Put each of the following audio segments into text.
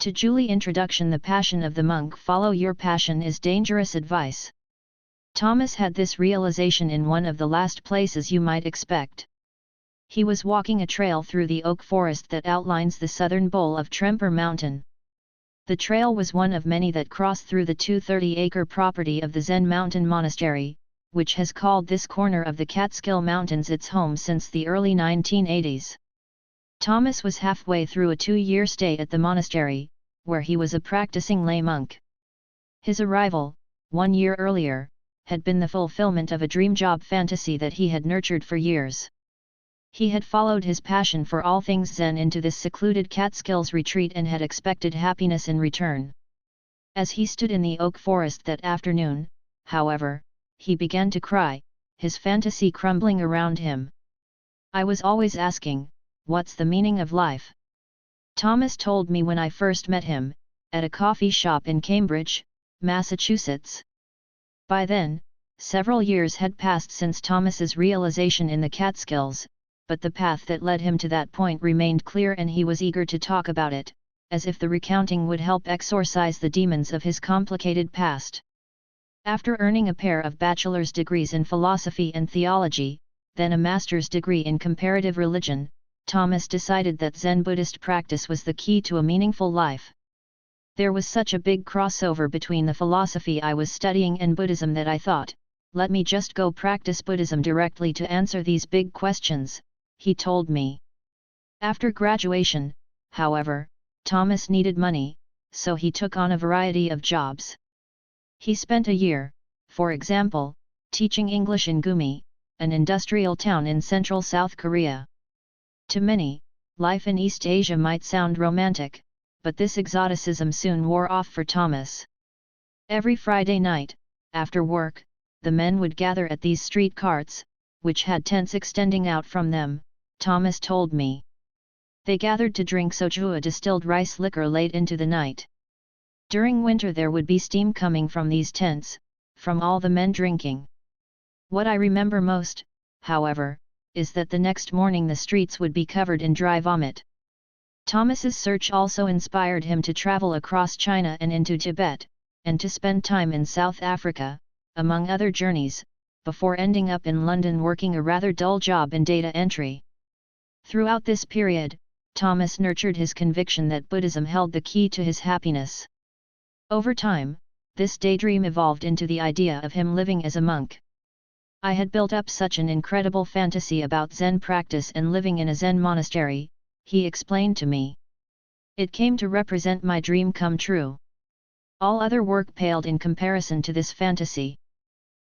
To Julie Introduction. The Passion of the Monk. Follow your passion is dangerous advice. Thomas had this realization in one of the last places you might expect. He was walking a trail through the oak forest that outlines the southern bowl of Tremper Mountain. The trail was one of many that crossed through the 230-acre property of the Zen Mountain Monastery, which has called this corner of the Catskill Mountains its home since the early 1980s. Thomas was halfway through a 2-year stay at the monastery, where he was a practicing lay monk. His arrival, 1 year earlier, had been the fulfillment of a dream job fantasy that he had nurtured for years. He had followed his passion for all things Zen into this secluded Catskills retreat and had expected happiness in return. As he stood in the oak forest that afternoon, however, he began to cry, his fantasy crumbling around him. "I was always asking, what's the meaning of life?" Thomas told me when I first met him, at a coffee shop in Cambridge, Massachusetts. By then, several years had passed since Thomas's realization in the Catskills, but the path that led him to that point remained clear and he was eager to talk about it, as if the recounting would help exorcise the demons of his complicated past. After earning a pair of bachelor's degrees in philosophy and theology, then a master's degree in comparative religion, Thomas decided that Zen Buddhist practice was the key to a meaningful life. There was such a big crossover between the philosophy I was studying and Buddhism that I thought, let me just go practice Buddhism directly to answer these big questions, he told me. After graduation, however, Thomas needed money, so he took on a variety of jobs. He spent a year, for example, teaching English in Gumi, an industrial town in central South Korea. To many, life in East Asia might sound romantic, but this exoticism soon wore off for Thomas. Every Friday night, after work, the men would gather at these street carts, which had tents extending out from them, Thomas told me. They gathered to drink soju, a distilled rice liquor, late into the night. During winter there would be steam coming from these tents, from all the men drinking. What I remember most, however, is that the next morning the streets would be covered in dry vomit. Thomas's search also inspired him to travel across China and into Tibet, and to spend time in South Africa, among other journeys, before ending up in London working a rather dull job in data entry. Throughout this period, Thomas nurtured his conviction that Buddhism held the key to his happiness. Over time, this daydream evolved into the idea of him living as a monk. I had built up such an incredible fantasy about Zen practice and living in a Zen monastery, he explained to me. It came to represent my dream come true. All other work paled in comparison to this fantasy.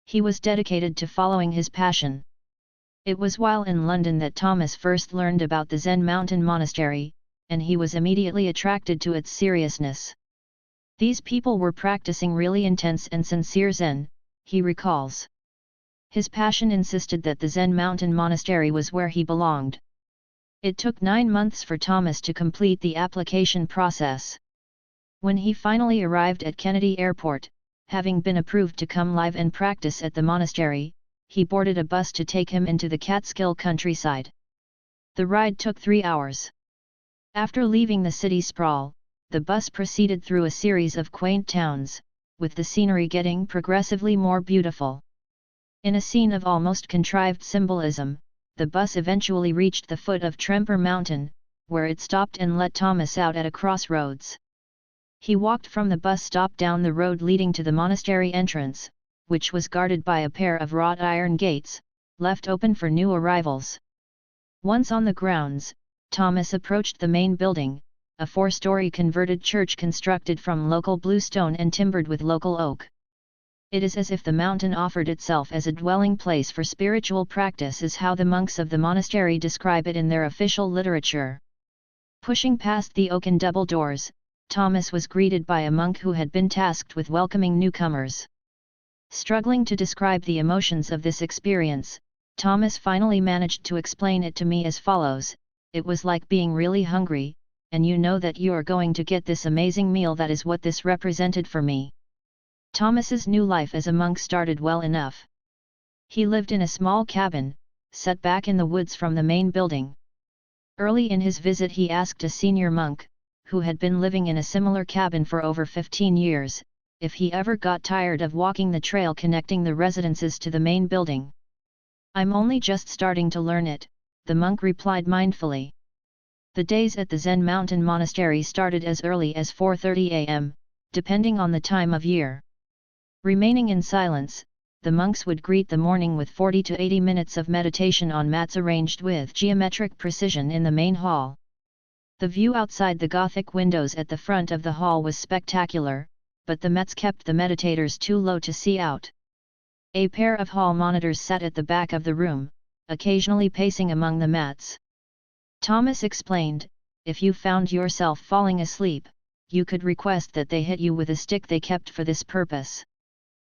He was dedicated to following his passion. It was while in London that Thomas first learned about the Zen Mountain Monastery, and he was immediately attracted to its seriousness. These people were practicing really intense and sincere Zen, he recalls. His passion insisted that the Zen Mountain Monastery was where he belonged. It took 9 months for Thomas to complete the application process. When he finally arrived at Kennedy Airport, having been approved to come live and practice at the monastery, he boarded a bus to take him into the Catskill countryside. The ride took 3 hours. After leaving the city sprawl, the bus proceeded through a series of quaint towns, with the scenery getting progressively more beautiful. In a scene of almost contrived symbolism, the bus eventually reached the foot of Tremper Mountain, where it stopped and let Thomas out at a crossroads. He walked from the bus stop down the road leading to the monastery entrance, which was guarded by a pair of wrought iron gates, left open for new arrivals. Once on the grounds, Thomas approached the main building, a 4-story converted church constructed from local bluestone and timbered with local oak. It is as if the mountain offered itself as a dwelling place for spiritual practice, is how the monks of the monastery describe it in their official literature. Pushing past the oaken double doors, Thomas was greeted by a monk who had been tasked with welcoming newcomers. Struggling to describe the emotions of this experience, Thomas finally managed to explain it to me as follows: "It was like being really hungry, and you know that you are going to get this amazing meal. That is what this represented for me." Thomas's new life as a monk started well enough. He lived in a small cabin, set back in the woods from the main building. Early in his visit he asked a senior monk, who had been living in a similar cabin for over 15 years, if he ever got tired of walking the trail connecting the residences to the main building. "I'm only just starting to learn it," the monk replied mindfully. The days at the Zen mountain monastery started as early as 4:30 a.m., depending on the time of year. Remaining in silence, the monks would greet the morning with 40 to 80 minutes of meditation on mats arranged with geometric precision in the main hall. The view outside the Gothic windows at the front of the hall was spectacular, but the mats kept the meditators too low to see out. A pair of hall monitors sat at the back of the room, occasionally pacing among the mats. Thomas explained, "If you found yourself falling asleep, you could request that they hit you with a stick they kept for this purpose."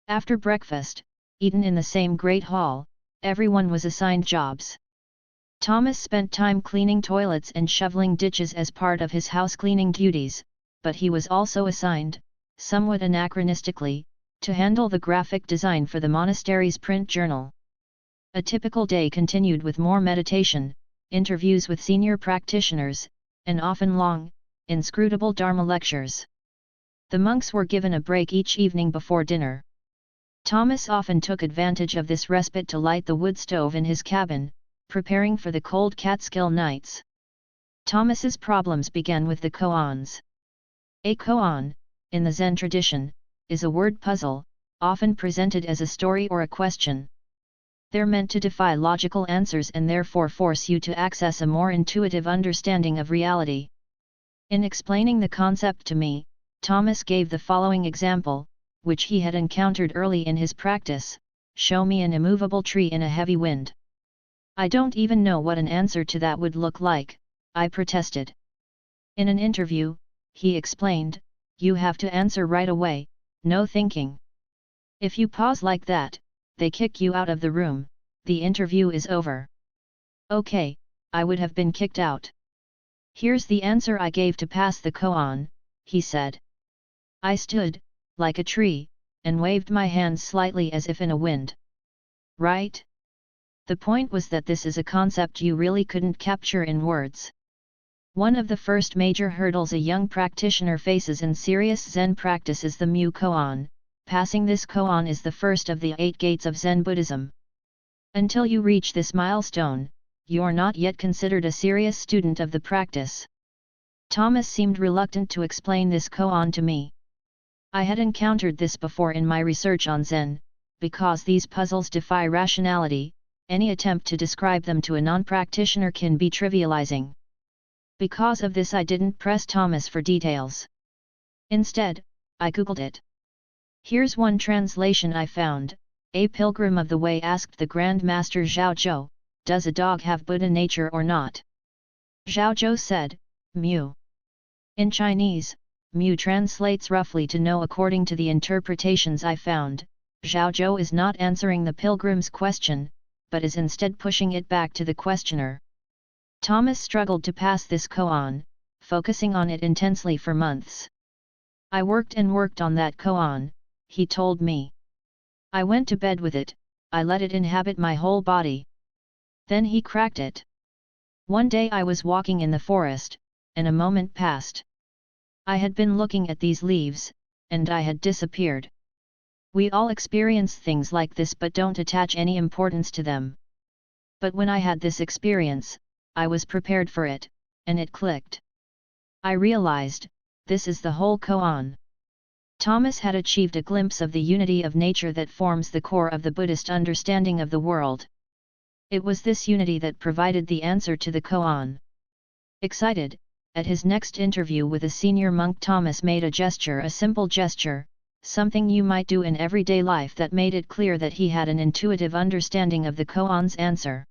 After breakfast, eaten in the same great hall, everyone was assigned jobs. Thomas spent time cleaning toilets and shoveling ditches as part of his house cleaning duties, but he was also assigned, somewhat anachronistically, to handle the graphic design for the monastery's print journal. A typical day continued with more meditation, interviews with senior practitioners, and often long, inscrutable Dharma lectures. The monks were given a break each evening before dinner. Thomas often took advantage of this respite to light the wood stove in his cabin, preparing for the cold Catskill nights. Thomas's problems began with the koans. A koan, in the Zen tradition, is a word puzzle, often presented as a story or a question. They're meant to defy logical answers and therefore force you to access a more intuitive understanding of reality. In explaining the concept to me, Thomas gave the following example, which he had encountered early in his practice: "Show me an immovable tree in a heavy wind." "I don't even know what an answer to that would look like," I protested. In an interview, he explained, "You have to answer right away, no thinking. If you pause like that, they kick you out of the room, the interview is over." Okay, I would have been kicked out. "Here's the answer I gave to pass the koan," he said. I stood, like a tree, and waved my hands slightly as if in a wind. Right? The point was that this is a concept you really couldn't capture in words. One of the first major hurdles a young practitioner faces in serious Zen practice is the Mu koan. Passing this koan is the first of the 8 gates of Zen Buddhism. Until you reach this milestone, you're not yet considered a serious student of the practice. Thomas seemed reluctant to explain this koan to me. I had encountered this before in my research on Zen, because these puzzles defy rationality. Any attempt to describe them to a non-practitioner can be trivializing. Because of this, I didn't press Thomas for details. Instead, I Googled it. Here's one translation I found. A pilgrim of the way asked the Grand Master Zhao Zhou, "Does a dog have Buddha nature or not?" Zhao Zhou said, "Mu." In Chinese, Mu translates roughly to no. According to the interpretations I found, Zhao Zhou is not answering the pilgrim's question, but is instead pushing it back to the questioner. Thomas struggled to pass this koan, focusing on it intensely for months. "I worked and worked on that koan," he told me. "I went to bed with it, I let it inhabit my whole body. Then he cracked it. One day I was walking in the forest, and a moment passed. I had been looking at these leaves, and I had disappeared." We all experience things like this but don't attach any importance to them. But when I had this experience, I was prepared for it, and it clicked. I realized, this is the whole koan. Thomas had achieved a glimpse of the unity of nature that forms the core of the Buddhist understanding of the world. It was this unity that provided the answer to the koan. Excited, at his next interview with a senior monk, Thomas made a gesture, a simple gesture, something you might do in everyday life, that made it clear that he had an intuitive understanding of the koan's answer.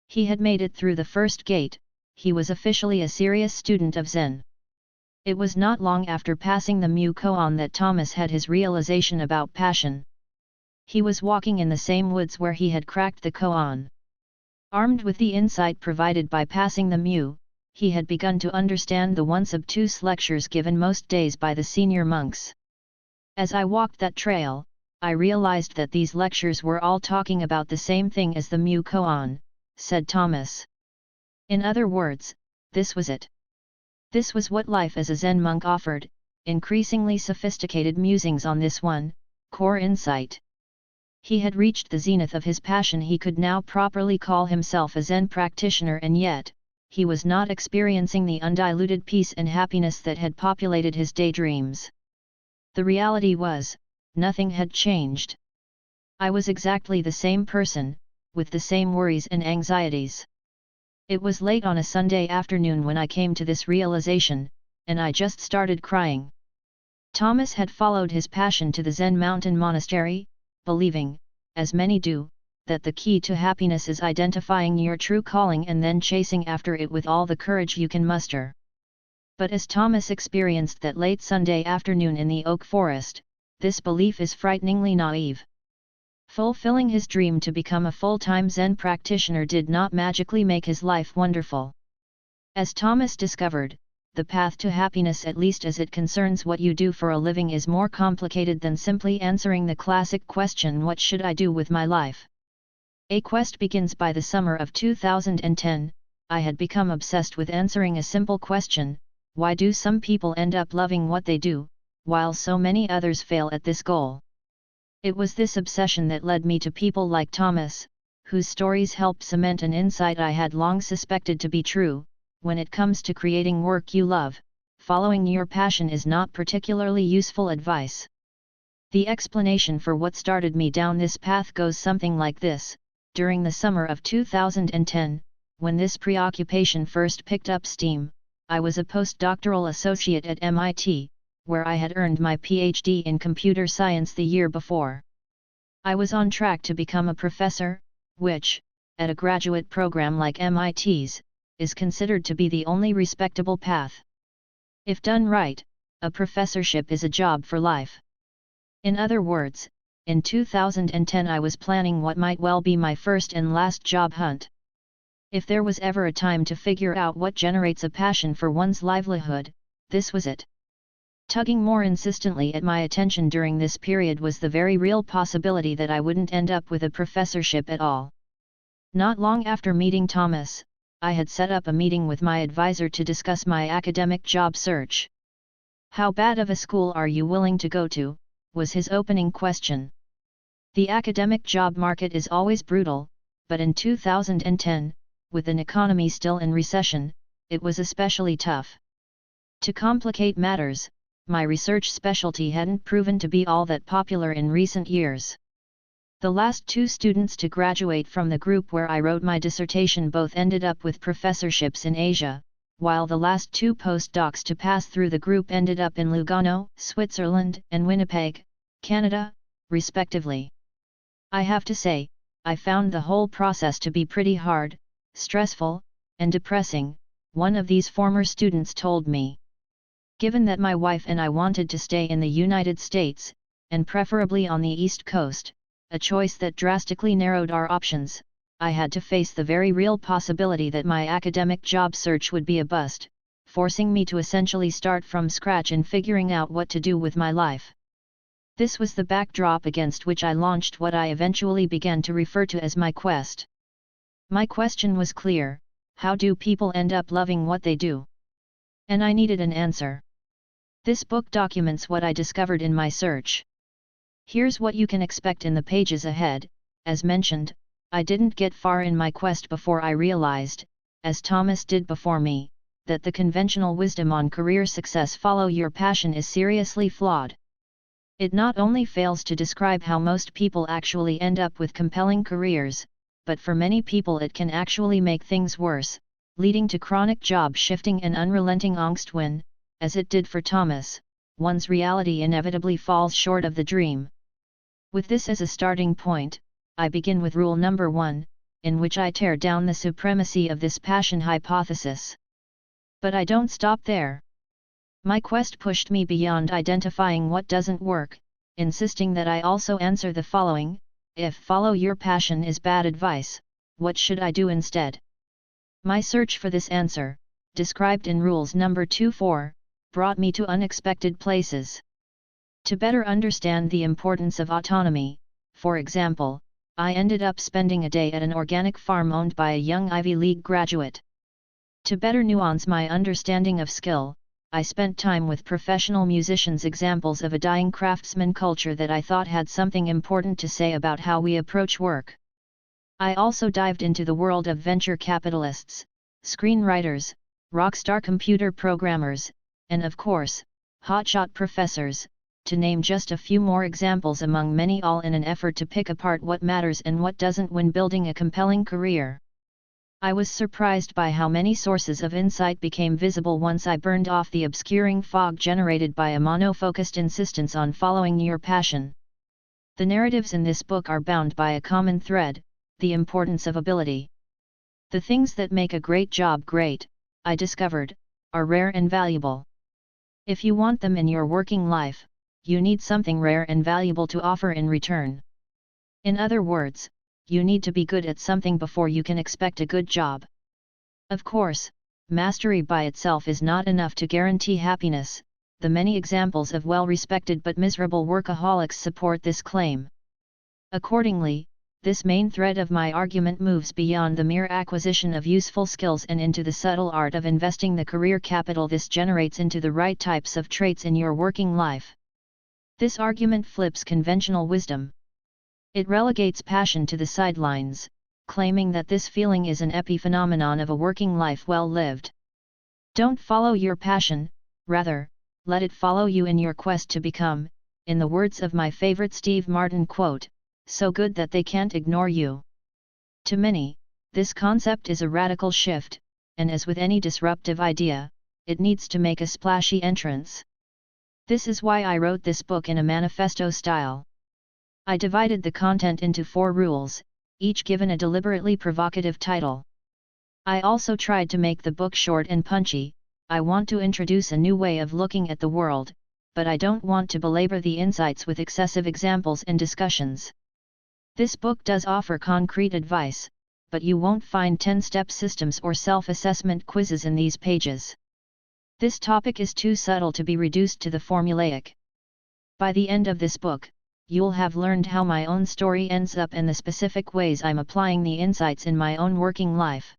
He had made it through the first gate, he was officially a serious student of Zen. It was not long after passing the Mu koan that Thomas had his realization about passion. He was walking in the same woods where he had cracked the koan. Armed with the insight provided by passing the Mu, he had begun to understand the once obtuse lectures given most days by the senior monks. As I walked that trail, I realized that these lectures were all talking about the same thing as the Mu koan, said Thomas. In other words, this was it. This was what life as a Zen monk offered, increasingly sophisticated musings on this one, core insight. He had reached the zenith of his passion. He could now properly call himself a Zen practitioner, and yet, he was not experiencing the undiluted peace and happiness that had populated his daydreams. The reality was, nothing had changed. I was exactly the same person, with the same worries and anxieties. It was late on a Sunday afternoon when I came to this realization, and I just started crying. Thomas had followed his passion to the Zen mountain monastery, believing, as many do, that the key to happiness is identifying your true calling and then chasing after it with all the courage you can muster. But as Thomas experienced that late Sunday afternoon in the oak forest, this belief is frighteningly naive. Fulfilling his dream to become a full-time Zen practitioner did not magically make his life wonderful. As Thomas discovered, the path to happiness, at least as it concerns what you do for a living, is more complicated than simply answering the classic question, what should I do with my life? A quest begins. By the summer of 2010, I had become obsessed with answering a simple question: why do some people end up loving what they do, while so many others fail at this goal? It was this obsession that led me to people like Thomas, whose stories helped cement an insight I had long suspected to be true: when it comes to creating work you love, following your passion is not particularly useful advice. The explanation for what started me down this path goes something like this: during the summer of 2010, when this preoccupation first picked up steam, I was a postdoctoral associate at MIT, where I had earned my PhD in computer science the year before. I was on track to become a professor, which, at a graduate program like MIT's, is considered to be the only respectable path. If done right, a professorship is a job for life. In other words, in 2010 I was planning what might well be my first and last job hunt. If there was ever a time to figure out what generates a passion for one's livelihood, this was it. Tugging more insistently at my attention during this period was the very real possibility that I wouldn't end up with a professorship at all. Not long after meeting Thomas, I had set up a meeting with my advisor to discuss my academic job search. "How bad of a school are you willing to go to?" was his opening question. The academic job market is always brutal, but in 2010, with an economy still in recession, it was especially tough. To complicate matters, my research specialty hadn't proven to be all that popular in recent years. The last two students to graduate from the group where I wrote my dissertation both ended up with professorships in Asia, while the last two postdocs to pass through the group ended up in Lugano, Switzerland, and Winnipeg, Canada, respectively. I have to say, I found the whole process to be pretty hard, stressful, and depressing, one of these former students told me. Given that my wife and I wanted to stay in the United States, and preferably on the East Coast, a choice that drastically narrowed our options, I had to face the very real possibility that my academic job search would be a bust, forcing me to essentially start from scratch in figuring out what to do with my life. This was the backdrop against which I launched what I eventually began to refer to as my quest. My question was clear: how do people end up loving what they do? And I needed an answer. This book documents what I discovered in my search. Here's what you can expect in the pages ahead. As mentioned, I didn't get far in my quest before I realized, as Thomas did before me, that the conventional wisdom on career success, follow your passion, is seriously flawed. It not only fails to describe how most people actually end up with compelling careers, but for many people it can actually make things worse, leading to chronic job shifting and unrelenting angst when, as it did for Thomas, one's reality inevitably falls short of the dream. With this as a starting point, I begin with rule number 1, in which I tear down the supremacy of this passion hypothesis. But I don't stop there. My quest pushed me beyond identifying what doesn't work, insisting that I also answer the following: if follow your passion is bad advice, what should I do instead? My search for this answer, described in rules number 24, brought me to unexpected places. To better understand the importance of autonomy, for example, I ended up spending a day at an organic farm owned by a young Ivy League graduate. To better nuance my understanding of skill, I spent time with professional musicians, examples of a dying craftsman culture that I thought had something important to say about how we approach work. I also dived into the world of venture capitalists, screenwriters, rockstar computer programmers, and of course, hotshot professors, to name just a few more examples among many, all in an effort to pick apart what matters and what doesn't when building a compelling career. I was surprised by how many sources of insight became visible once I burned off the obscuring fog generated by a mono-focused insistence on following your passion. The narratives in this book are bound by a common thread: the importance of ability. The things that make a great job great, I discovered, are rare and valuable. If you want them in your working life, you need something rare and valuable to offer in return. In other words, you need to be good at something before you can expect a good job. Of course, mastery by itself is not enough to guarantee happiness. The many examples of well-respected but miserable workaholics support this claim. Accordingly, this main thread of my argument moves beyond the mere acquisition of useful skills and into the subtle art of investing the career capital this generates into the right types of traits in your working life. This argument flips conventional wisdom. It relegates passion to the sidelines, claiming that this feeling is an epiphenomenon of a working life well lived. Don't follow your passion, rather, let it follow you in your quest to become, in the words of my favorite Steve Martin quote, so good that they can't ignore you. To many, this concept is a radical shift, and as with any disruptive idea, it needs to make a splashy entrance. This is why I wrote this book in a manifesto style. I divided the content into 4 rules, each given a deliberately provocative title. I also tried to make the book short and punchy. I want to introduce a new way of looking at the world, but I don't want to belabor the insights with excessive examples and discussions. This book does offer concrete advice, but you won't find 10-step systems or self-assessment quizzes in these pages. This topic is too subtle to be reduced to the formulaic. By the end of this book, you'll have learned how my own story ends up and the specific ways I'm applying the insights in my own working life.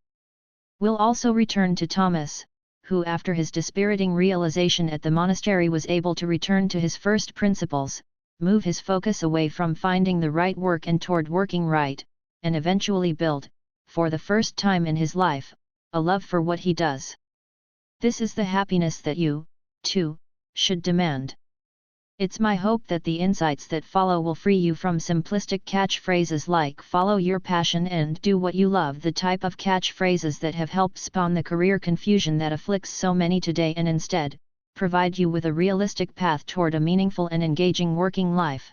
We'll also return to Thomas, who after his dispiriting realization at the monastery was able to return to his first principles, move his focus away from finding the right work and toward working right, and eventually build, for the first time in his life, a love for what he does. This is the happiness that you, too, should demand. It's my hope that the insights that follow will free you from simplistic catchphrases like follow your passion and do what you love, the type of catchphrases that have helped spawn the career confusion that afflicts so many today, and instead, provide you with a realistic path toward a meaningful and engaging working life.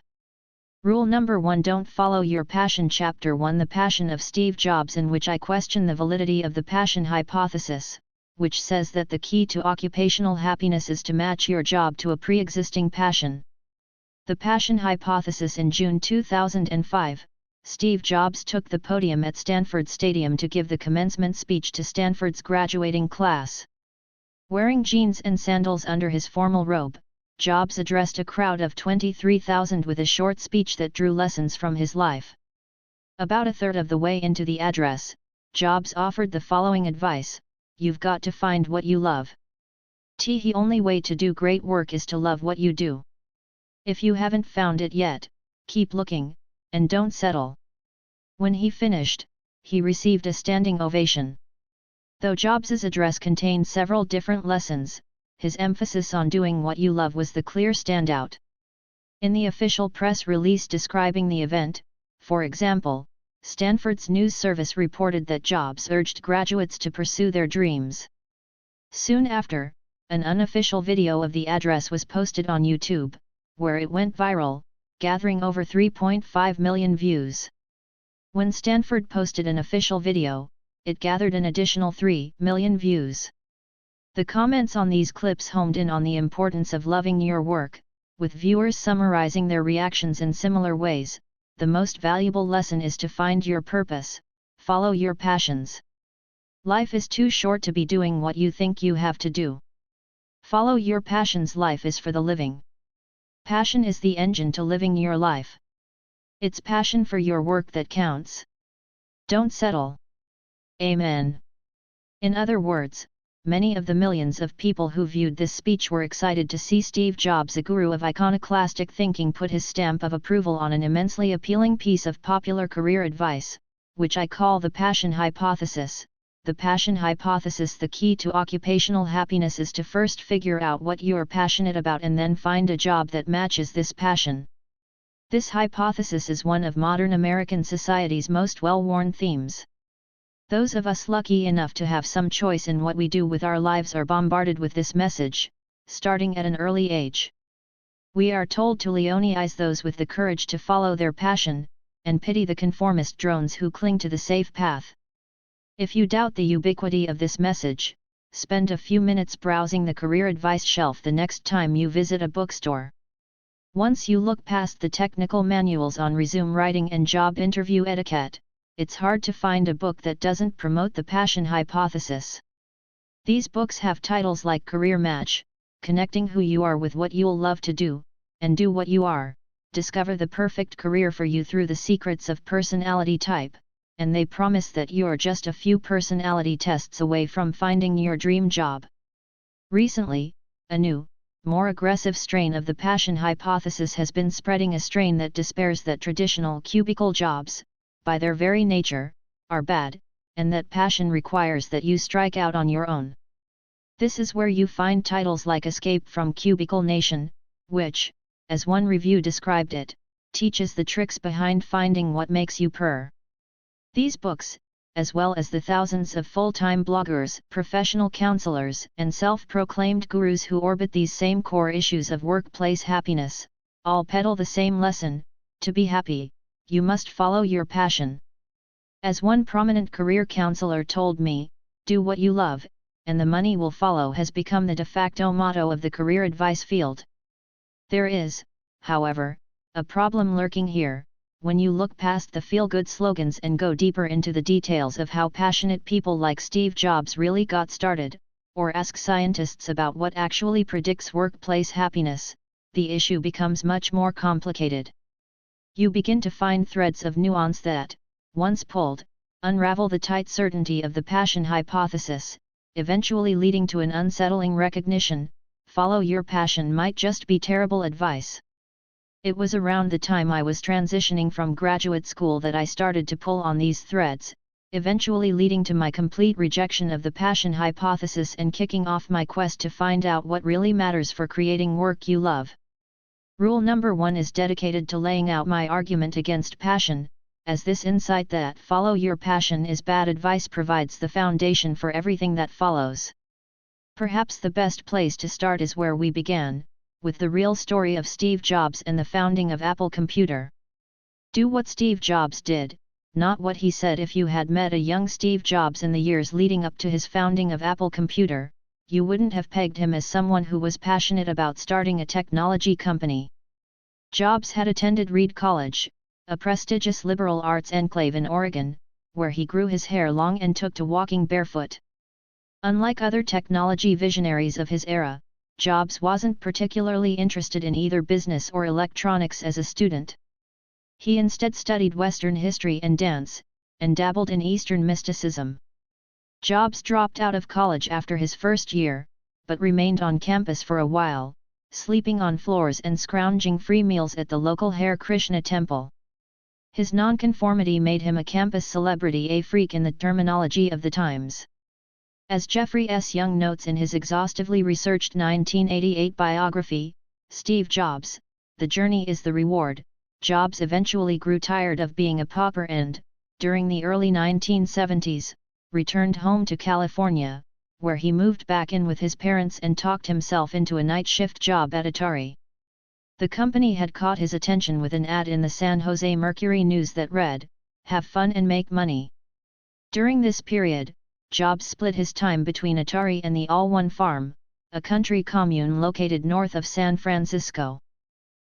Rule number 1: Don't follow your passion. Chapter 1: The Passion of Steve Jobs, in which I question the validity of the passion hypothesis, which says that the key to occupational happiness is to match your job to a pre-existing passion. The passion hypothesis. In June 2005, Steve Jobs took the podium at Stanford Stadium to give the commencement speech to Stanford's graduating class. Wearing jeans and sandals under his formal robe, Jobs addressed a crowd of 23,000 with a short speech that drew lessons from his life. About a third of the way into the address, Jobs offered the following advice: you've got to find what you love. The only way to do great work is to love what you do. If you haven't found it yet, keep looking, and don't settle. When he finished, he received a standing ovation. Though Jobs's address contained several different lessons, his emphasis on doing what you love was the clear standout. In the official press release describing the event, for example, Stanford's news service reported that Jobs urged graduates to pursue their dreams. Soon after, an unofficial video of the address was posted on YouTube, where it went viral, gathering over 3.5 million views. When Stanford posted an official video, it gathered an additional 3 million views. The comments on these clips homed in on the importance of loving your work, with viewers summarizing their reactions in similar ways. The most valuable lesson is to find your purpose, follow your passions. Life is too short to be doing what you think you have to do. Follow your passions. Life is for the living. Passion is the engine to living your life. It's passion for your work that counts. Don't settle. Amen. In other words, many of the millions of people who viewed this speech were excited to see Steve Jobs, a guru of iconoclastic thinking, put his stamp of approval on an immensely appealing piece of popular career advice, which I call the passion hypothesis. The passion hypothesis: the key to occupational happiness is to first figure out what you're passionate about and then find a job that matches this passion. This hypothesis is one of modern American society's most well-worn themes. Those of us lucky enough to have some choice in what we do with our lives are bombarded with this message, starting at an early age. We are told to leonize those with the courage to follow their passion, and pity the conformist drones who cling to the safe path. If you doubt the ubiquity of this message, spend a few minutes browsing the career advice shelf the next time you visit a bookstore. Once you look past the technical manuals on resume writing and job interview etiquette, it's hard to find a book that doesn't promote the passion hypothesis. These books have titles like Career Match, Connecting Who You Are with What You'll Love to Do, and Do What You Are, Discover the Perfect Career for You Through the Secrets of Personality Type, and they promise that you're just a few personality tests away from finding your dream job. Recently, a new, more aggressive strain of the passion hypothesis has been spreading, a strain that despairs that traditional cubicle jobs, by their very nature, are bad, and that passion requires that you strike out on your own. This is where you find titles like Escape from Cubicle Nation, which, as one review described it, teaches the tricks behind finding what makes you purr. These books, as well as the thousands of full-time bloggers, professional counselors, and self-proclaimed gurus who orbit these same core issues of workplace happiness, all peddle the same lesson: to be happy, you must follow your passion. As one prominent career counselor told me, do what you love, and the money will follow has become the de facto motto of the career advice field. There is, however, a problem lurking here. When you look past the feel-good slogans and go deeper into the details of how passionate people like Steve Jobs really got started, or ask scientists about what actually predicts workplace happiness, the issue becomes much more complicated. You begin to find threads of nuance that, once pulled, unravel the tight certainty of the passion hypothesis, eventually leading to an unsettling recognition: follow your passion might just be terrible advice. It was around the time I was transitioning from graduate school that I started to pull on these threads, eventually leading to my complete rejection of the passion hypothesis and kicking off my quest to find out what really matters for creating work you love. Rule number 1 is dedicated to laying out my argument against passion, as this insight that follow your passion is bad advice provides the foundation for everything that follows. Perhaps the best place to start is where we began, with the real story of Steve Jobs and the founding of Apple Computer. Do what Steve Jobs did, not what he said. If you had met a young Steve Jobs in the years leading up to his founding of Apple Computer, you wouldn't have pegged him as someone who was passionate about starting a technology company. Jobs had attended Reed College, a prestigious liberal arts enclave in Oregon, where he grew his hair long and took to walking barefoot. Unlike other technology visionaries of his era, Jobs wasn't particularly interested in either business or electronics as a student. He instead studied Western history and dance, and dabbled in Eastern mysticism. Jobs dropped out of college after his first year, but remained on campus for a while, sleeping on floors and scrounging free meals at the local Hare Krishna temple. His nonconformity made him a campus celebrity, a freak in the terminology of the times. As Jeffrey S. Young notes in his exhaustively researched 1988 biography, Steve Jobs, The Journey is the Reward, Jobs eventually grew tired of being a pauper and, during the early 1970s, returned home to California, where he moved back in with his parents and talked himself into a night shift job at Atari. The company had caught his attention with an ad in the San Jose Mercury News that read, "Have fun and make money." During this period, Jobs split his time between Atari and the All One Farm, a country commune located north of San Francisco.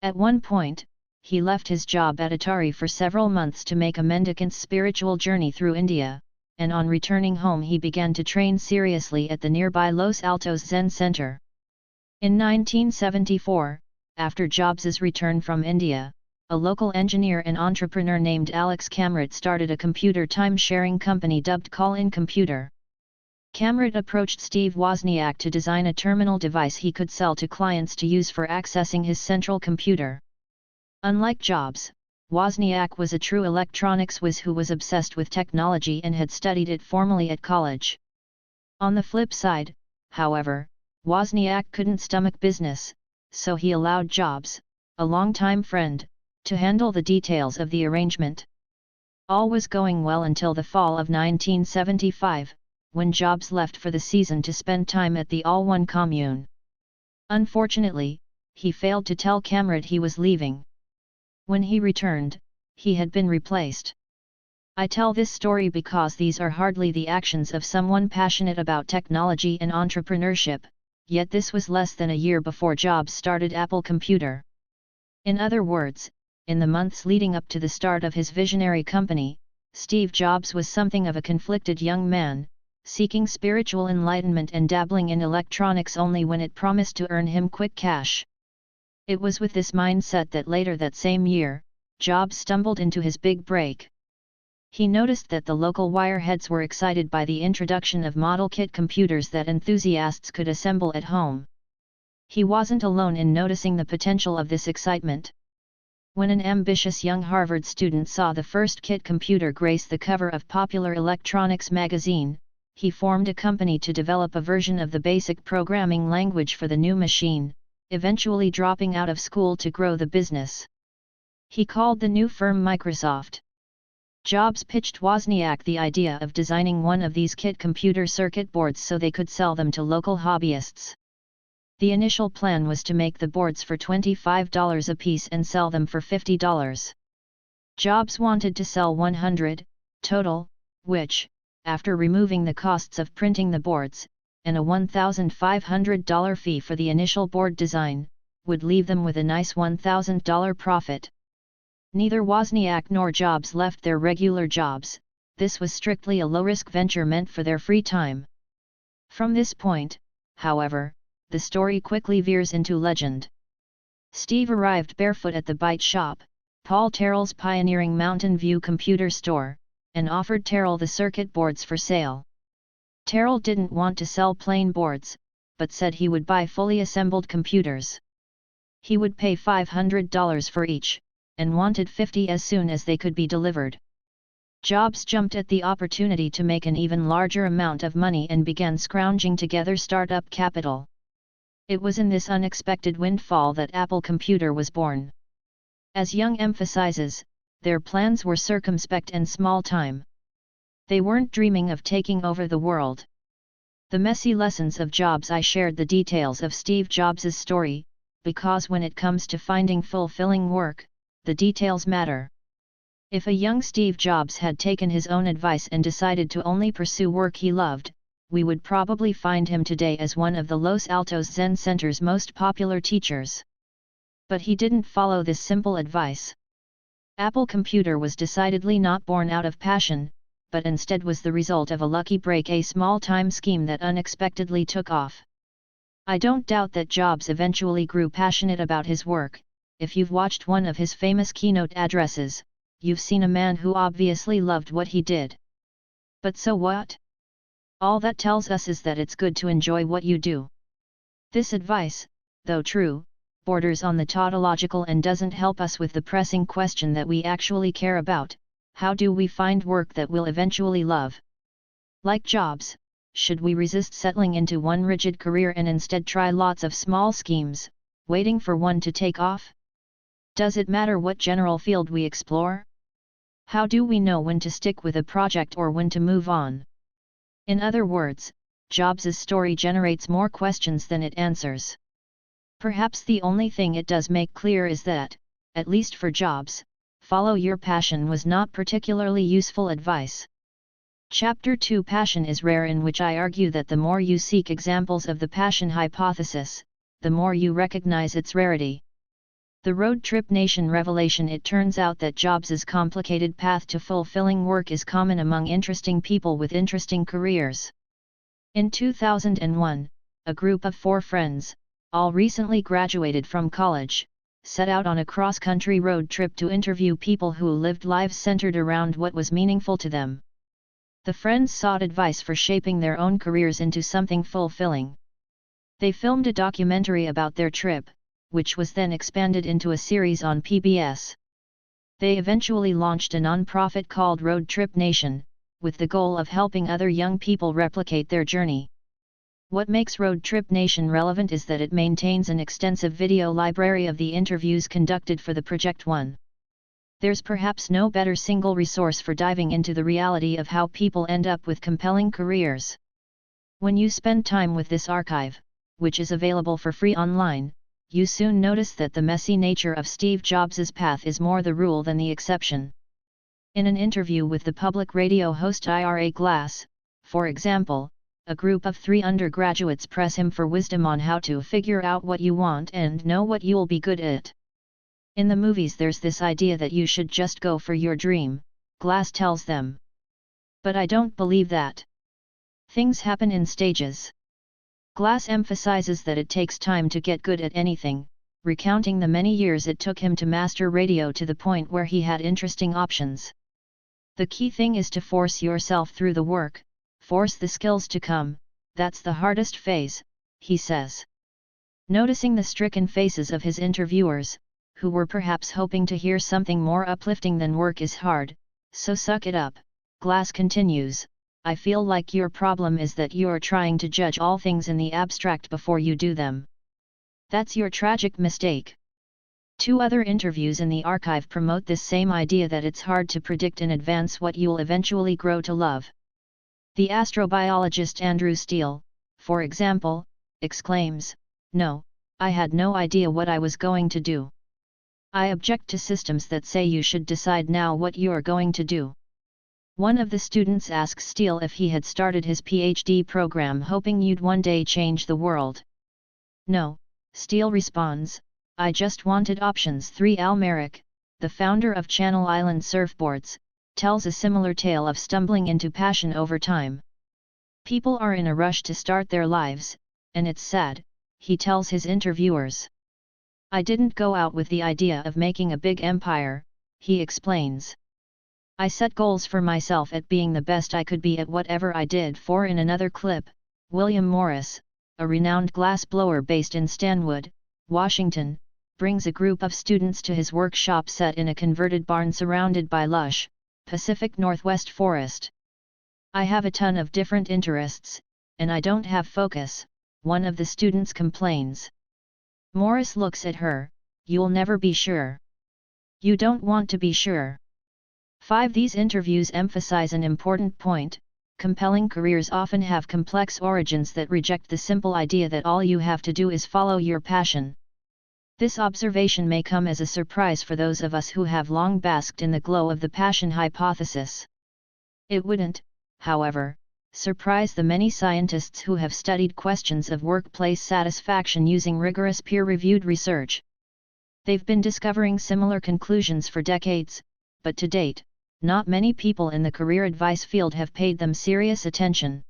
At one point, he left his job at Atari for several months to make a mendicant's spiritual journey through India, and on returning home he began to train seriously at the nearby Los Altos Zen Center. In 1974, after Jobs's return from India, a local engineer and entrepreneur named Alex Kamrat started a computer time-sharing company dubbed Call-In Computer. Kamrat approached Steve Wozniak to design a terminal device he could sell to clients to use for accessing his central computer. Unlike Jobs, Wozniak was a true electronics whiz who was obsessed with technology and had studied it formally at college. On the flip side, however, Wozniak couldn't stomach business, so he allowed Jobs, a longtime friend, to handle the details of the arrangement. All was going well until the fall of 1975, when Jobs left for the season to spend time at the All One commune. Unfortunately, he failed to tell Kamrat he was leaving. When he returned, he had been replaced. I tell this story because these are hardly the actions of someone passionate about technology and entrepreneurship, yet this was less than a year before Jobs started Apple Computer. In other words, in the months leading up to the start of his visionary company, Steve Jobs was something of a conflicted young man, seeking spiritual enlightenment and dabbling in electronics only when it promised to earn him quick cash. It was with this mindset that later that same year, Jobs stumbled into his big break. He noticed that the local wireheads were excited by the introduction of model kit computers that enthusiasts could assemble at home. He wasn't alone in noticing the potential of this excitement. When an ambitious young Harvard student saw the first kit computer grace the cover of Popular Electronics magazine, he formed a company to develop a version of the basic programming language for the new machine, eventually dropping out of school to grow the business. He called the new firm Microsoft. Jobs pitched Wozniak the idea of designing one of these kit computer circuit boards so they could sell them to local hobbyists. The initial plan was to make the boards for $25 apiece and sell them for $50. Jobs wanted to sell 100, total, which, after removing the costs of printing the boards, and a $1,500 fee for the initial board design, would leave them with a nice $1,000 profit. Neither Wozniak nor Jobs left their regular jobs, this was strictly a low-risk venture meant for their free time. From this point, however, the story quickly veers into legend. Steve arrived barefoot at the bite shop, Paul Terrell's pioneering Mountain View computer store, and offered Terrell the circuit boards for sale. Terrell didn't want to sell plain boards, but said he would buy fully assembled computers. He would pay $500 for each, and wanted 50 as soon as they could be delivered. Jobs jumped at the opportunity to make an even larger amount of money and began scrounging together startup capital. It was in this unexpected windfall that Apple Computer was born. As Young emphasizes, their plans were circumspect and small-time. They weren't dreaming of taking over the world. The messy lessons of Jobs. I shared the details of Steve Jobs' story, because when it comes to finding fulfilling work, the details matter. If a young Steve Jobs had taken his own advice and decided to only pursue work he loved, we would probably find him today as one of the Los Altos Zen Center's most popular teachers. But he didn't follow this simple advice. Apple Computer was decidedly not born out of passion, but instead was the result of a lucky break, a small-time scheme that unexpectedly took off. I don't doubt that Jobs eventually grew passionate about his work. If you've watched one of his famous keynote addresses, you've seen a man who obviously loved what he did. But so what? All that tells us is that it's good to enjoy what you do. This advice, though true, borders on the tautological and doesn't help us with the pressing question that we actually care about: how do we find work that we'll eventually love? Like Jobs, should we resist settling into one rigid career and instead try lots of small schemes, waiting for one to take off? Does it matter what general field we explore? How do we know when to stick with a project or when to move on? In other words, Jobs' story generates more questions than it answers. Perhaps the only thing it does make clear is that, at least for Jobs, follow your passion was not particularly useful advice. Chapter 2: Passion is rare, in which I argue that the more you seek examples of the passion hypothesis, the more you recognize its rarity. The Road Trip Nation revelation: it turns out that Jobs' complicated path to fulfilling work is common among interesting people with interesting careers. In 2001, a group of 4 friends, all recently graduated from college, set out on a cross-country road trip to interview people who lived lives centered around what was meaningful to them. The friends sought advice for shaping their own careers into something fulfilling. They filmed a documentary about their trip, which was then expanded into a series on PBS. They eventually launched a non-profit called Road Trip Nation, with the goal of helping other young people replicate their journey. What makes Road Trip Nation relevant is that it maintains an extensive video library of the interviews conducted for the Project One. There's perhaps no better single resource for diving into the reality of how people end up with compelling careers. When you spend time with this archive, which is available for free online, you soon notice that the messy nature of Steve Jobs' path is more the rule than the exception. In an interview with the public radio host Ira Glass, for example, a group of 3 undergraduates press him for wisdom on how to figure out what you want and know what you'll be good at. In the movies there's this idea that you should just go for your dream, Glass tells them. But I don't believe that. Things happen in stages. Glass emphasizes that it takes time to get good at anything, recounting the many years it took him to master radio to the point where he had interesting options. The key thing is to force yourself through the work, force the skills to come, that's the hardest phase, he says. Noticing the stricken faces of his interviewers, who were perhaps hoping to hear something more uplifting than work is hard, so suck it up, Glass continues. I feel like your problem is that you're trying to judge all things in the abstract before you do them. That's your tragic mistake. 2 other interviews in the archive promote this same idea that it's hard to predict in advance what you'll eventually grow to love. The astrobiologist Andrew Steele, for example, exclaims, "No, I had no idea what I was going to do. I object to systems that say you should decide now what you're going to do." One of the students asks Steele if he had started his PhD program hoping you'd one day change the world. "No," Steele responds, "I just wanted options." 3 Al Merrick, the founder of Channel Island Surfboards, tells a similar tale of stumbling into passion over time. People are in a rush to start their lives, and it's sad, he tells his interviewers. I didn't go out with the idea of making a big empire, he explains. I set goals for myself at being the best I could be at whatever I did. For in another clip, William Morris, a renowned glass blower based in Stanwood, Washington, brings a group of students to his workshop set in a converted barn surrounded by lush, Pacific Northwest forest. I have a ton of different interests, and I don't have focus, one of the students complains. Morris looks at her, you'll never be sure. You don't want to be sure. 5 These interviews emphasize an important point. Compelling careers often have complex origins that reject the simple idea that all you have to do is follow your passion. This observation may come as a surprise for those of us who have long basked in the glow of the passion hypothesis. It wouldn't, however, surprise the many scientists who have studied questions of workplace satisfaction using rigorous peer-reviewed research. They've been discovering similar conclusions for decades, but to date, not many people in the career advice field have paid them serious attention.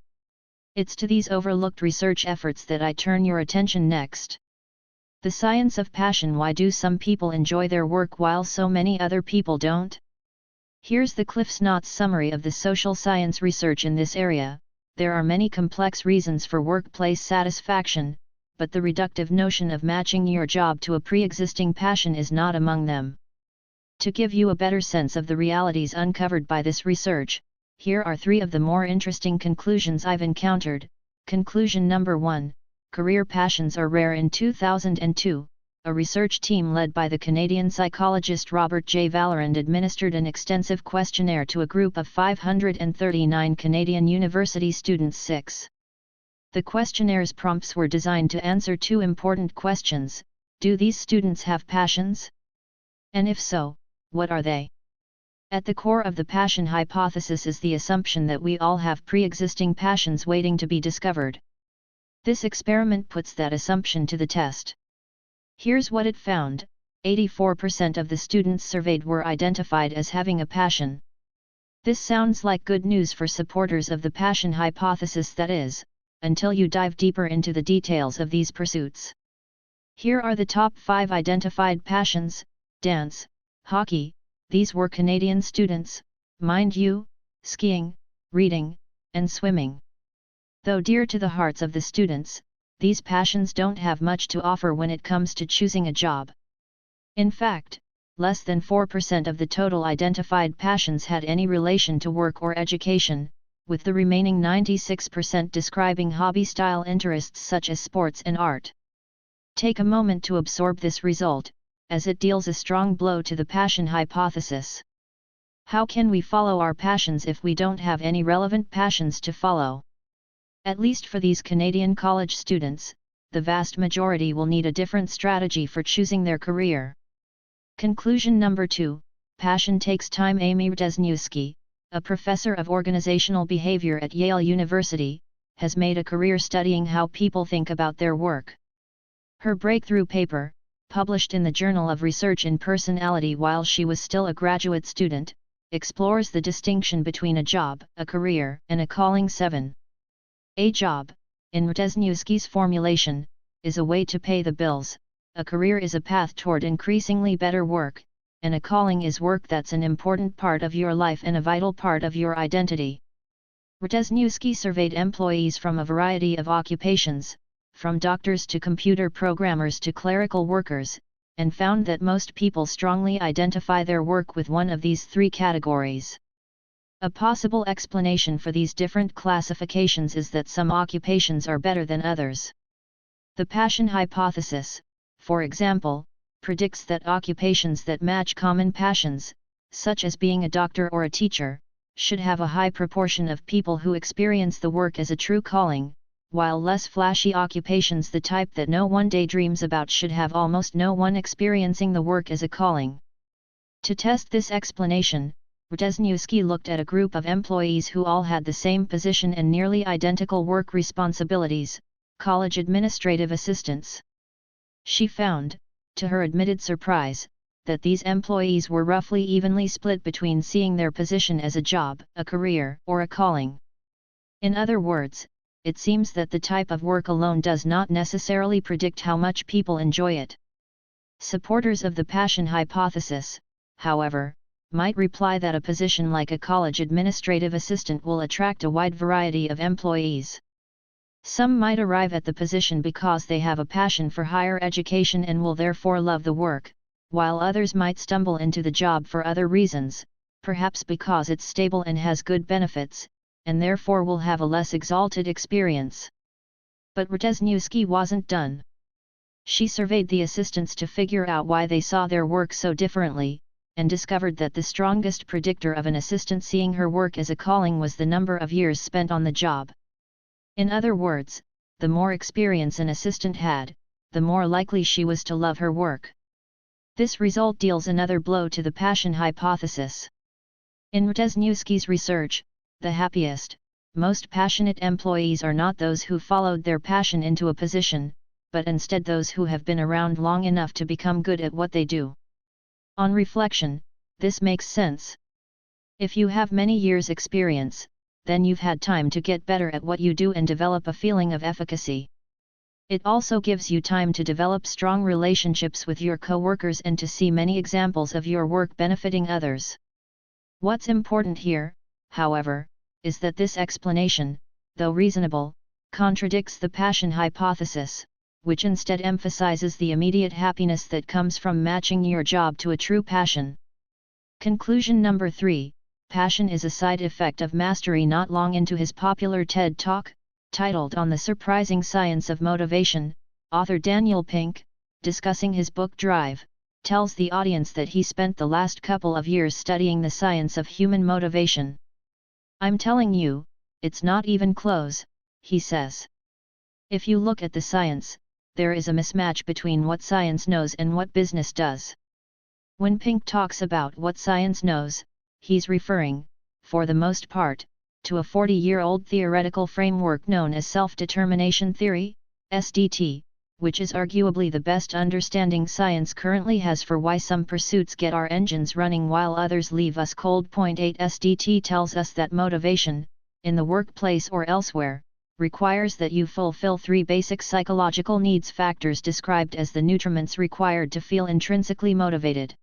It's to these overlooked research efforts that I turn your attention next. The science of passion. Why do some people enjoy their work while so many other people don't? Here's the CliffsNotes summary of the social science research in this area. There are many complex reasons for workplace satisfaction, but the reductive notion of matching your job to a pre-existing passion is not among them. To give you a better sense of the realities uncovered by this research, here are 3 of the more interesting conclusions I've encountered. Conclusion number 1, career passions are rare. In 2002, a research team led by the Canadian psychologist Robert J. Vallerand administered an extensive questionnaire to a group of 539 Canadian university students. 6. The questionnaires prompts were designed to answer 2 important questions. Do these students have passions? And if so, what are they? At the core of the passion hypothesis is the assumption that we all have pre-existing passions waiting to be discovered. This experiment puts that assumption to the test. Here's what it found: 84% of the students surveyed were identified as having a passion. This sounds like good news for supporters of the passion hypothesis, that is, until you dive deeper into the details of these pursuits. Here are the top 5 identified passions: dance, hockey, these were Canadian students, mind you, skiing, reading, and swimming. Though dear to the hearts of the students, these passions don't have much to offer when it comes to choosing a job. In fact, less than 4% of the total identified passions had any relation to work or education, with the remaining 96% describing hobby-style interests such as sports and art. Take a moment to absorb this result, as it deals a strong blow to the passion hypothesis. How can we follow our passions if we don't have any relevant passions to follow? At least for these Canadian college students, the vast majority will need a different strategy for choosing their career. Conclusion number 2, Passion takes time. Amy Rudesniewski, a professor of organizational behavior at Yale University, has made a career studying how people think about their work. Her breakthrough paper, published in the Journal of Research in Personality while she was still a graduate student, explores the distinction between a job, a career, and a calling. 7. A job, in Rudesniewski's formulation, is a way to pay the bills, a career is a path toward increasingly better work, and a calling is work that's an important part of your life and a vital part of your identity. Rudesniewski surveyed employees from a variety of occupations, from doctors to computer programmers to clerical workers, and found that most people strongly identify their work with one of these 3 categories. A possible explanation for these different classifications is that some occupations are better than others. The passion hypothesis, for example, predicts that occupations that match common passions, such as being a doctor or a teacher, should have a high proportion of people who experience the work as a true calling, while less flashy occupations, the type that no one daydreams about, should have almost no one experiencing the work as a calling. To test this explanation, Rudesniewski looked at a group of employees who all had the same position and nearly identical work responsibilities, college administrative assistants. She found, to her admitted surprise, that these employees were roughly evenly split between seeing their position as a job, a career, or a calling. In other words, it seems that the type of work alone does not necessarily predict how much people enjoy it. Supporters of the passion hypothesis, however, might reply that a position like a college administrative assistant will attract a wide variety of employees. Some might arrive at the position because they have a passion for higher education and will therefore love the work, while others might stumble into the job for other reasons, perhaps because it's stable and has good benefits, and therefore will have a less exalted experience. But Rudesniewski wasn't done. She surveyed the assistants to figure out why they saw their work so differently, and discovered that the strongest predictor of an assistant seeing her work as a calling was the number of years spent on the job. In other words, the more experience an assistant had, the more likely she was to love her work. This result deals another blow to the passion hypothesis. In Rudesniewski's research, the happiest, most passionate employees are not those who followed their passion into a position, but instead those who have been around long enough to become good at what they do. On reflection, this makes sense. If you have many years' experience, then you've had time to get better at what you do and develop a feeling of efficacy. It also gives you time to develop strong relationships with your co-workers and to see many examples of your work benefiting others. What's important here, however, is that this explanation, though reasonable, contradicts the passion hypothesis, which instead emphasizes the immediate happiness that comes from matching your job to a true passion. Conclusion number 3, passion is a side effect of mastery. Not long into his popular TED Talk, titled On the Surprising Science of Motivation, author Daniel Pink, discussing his book Drive, tells the audience that he spent the last couple of years studying the science of human motivation. "I'm telling you, it's not even close," he says. "If you look at the science, there is a mismatch between what science knows and what business does." When Pink talks about what science knows, he's referring, for the most part, to a 40-year-old theoretical framework known as self-determination theory, SDT, which is arguably the best understanding science currently has for why some pursuits get our engines running while others leave us cold. 8 SDT tells us that motivation, in the workplace or elsewhere, requires that you fulfill 3 basic psychological needs factors described as the nutriments required to feel intrinsically motivated.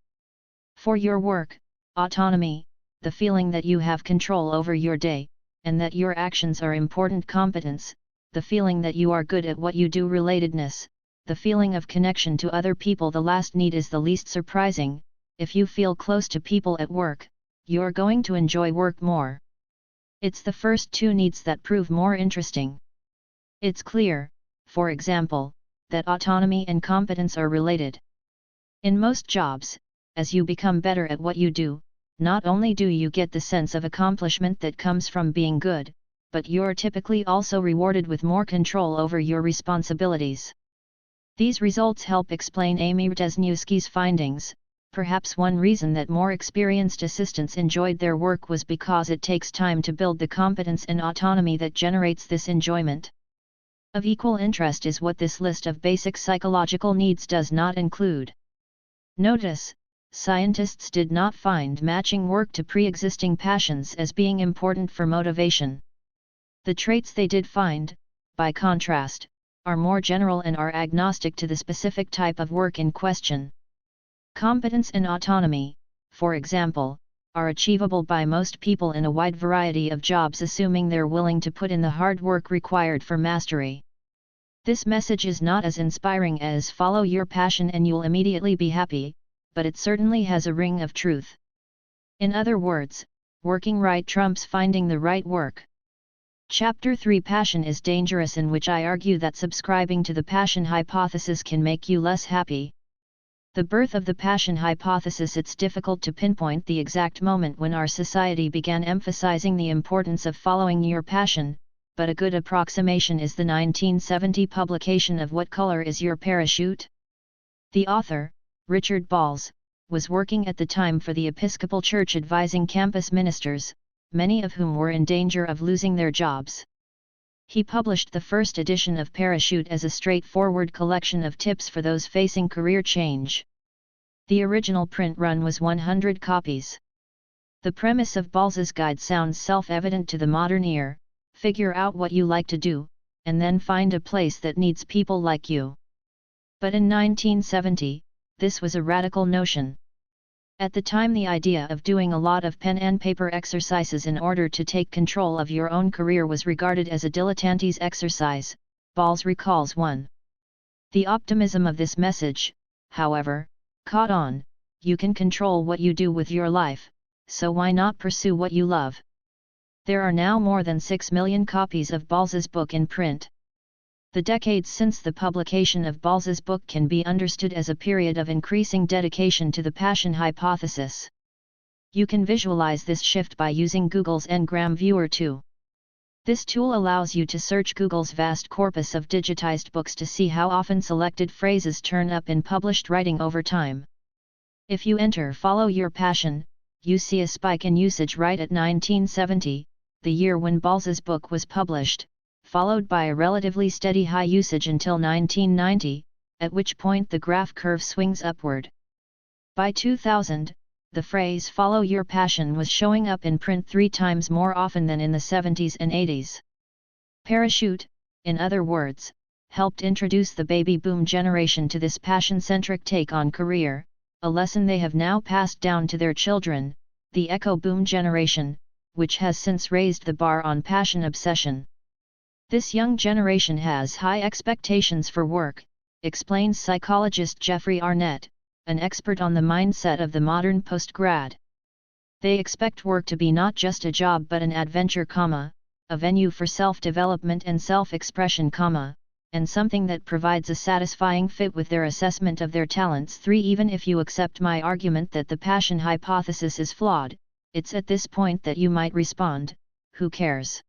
For your work, autonomy, the feeling that you have control over your day, and that your actions are important competence, the feeling that you are good at what you do relatedness, the feeling of connection to other people. The last need is the least surprising. If you feel close to people at work, you're going to enjoy work more. It's the first two needs that prove more interesting. It's clear, for example, that autonomy and competence are related. In most jobs, as you become better at what you do, not only do you get the sense of accomplishment that comes from being good, but you're typically also rewarded with more control over your responsibilities. These results help explain Amy Wrzesniewski's findings. Perhaps one reason that more experienced assistants enjoyed their work was because it takes time to build the competence and autonomy that generates this enjoyment. Of equal interest is what this list of basic psychological needs does not include. Notice, scientists did not find matching work to pre-existing passions as being important for motivation. The traits they did find, by contrast, are more general and are agnostic to the specific type of work in question. Competence and autonomy, for example, are achievable by most people in a wide variety of jobs, assuming they're willing to put in the hard work required for mastery. This message is not as inspiring as "follow your passion and you'll immediately be happy," but it certainly has a ring of truth. In other words, working right trumps finding the right work. Chapter 3 Passion is Dangerous, in which I argue that subscribing to the passion hypothesis can make you less happy. The birth of the passion hypothesis. It's difficult to pinpoint the exact moment when our society began emphasizing the importance of following your passion, but a good approximation is the 1970 publication of What Color Is Your Parachute? The author, Richard Balls, was working at the time for the Episcopal Church, advising campus ministers, many of whom were in danger of losing their jobs. He published the first edition of Parachute as a straightforward collection of tips for those facing career change. The original print run was 100 copies. The premise of Balls's guide sounds self-evident to the modern ear: figure out what you like to do, and then find a place that needs people like you. But in 1970, this was a radical notion. At the time, the idea of doing a lot of pen and paper exercises in order to take control of your own career was regarded as a dilettante's exercise, Balls recalls one. The optimism of this message, however, caught on. You can control what you do with your life, so why not pursue what you love? There are now more than 6 million copies of Balls's book in print. The decades since the publication of Balls's book can be understood as a period of increasing dedication to the passion hypothesis. You can visualize this shift by using Google's Ngram Viewer 2. This tool allows you to search Google's vast corpus of digitized books to see how often selected phrases turn up in published writing over time. If you enter "follow your passion," you see a spike in usage right at 1970, the year when Balls's book was published, followed by a relatively steady high usage until 1990, at which point the graph curve swings upward. By 2000, the phrase "follow your passion" was showing up in print 3 times more often than in the 70s and 80s. Parachute, in other words, helped introduce the baby boom generation to this passion-centric take on career, a lesson they have now passed down to their children, the echo boom generation, which has since raised the bar on passion obsession. This young generation has high expectations for work, explains psychologist Jeffrey Arnett, an expert on the mindset of the modern postgrad. They expect work to be not just a job but an adventure, a venue for self-development and self-expression, and something that provides a satisfying fit with their assessment of their talents. 3 Even if you accept my argument that the passion hypothesis is flawed, it's at this point that you might respond, who cares?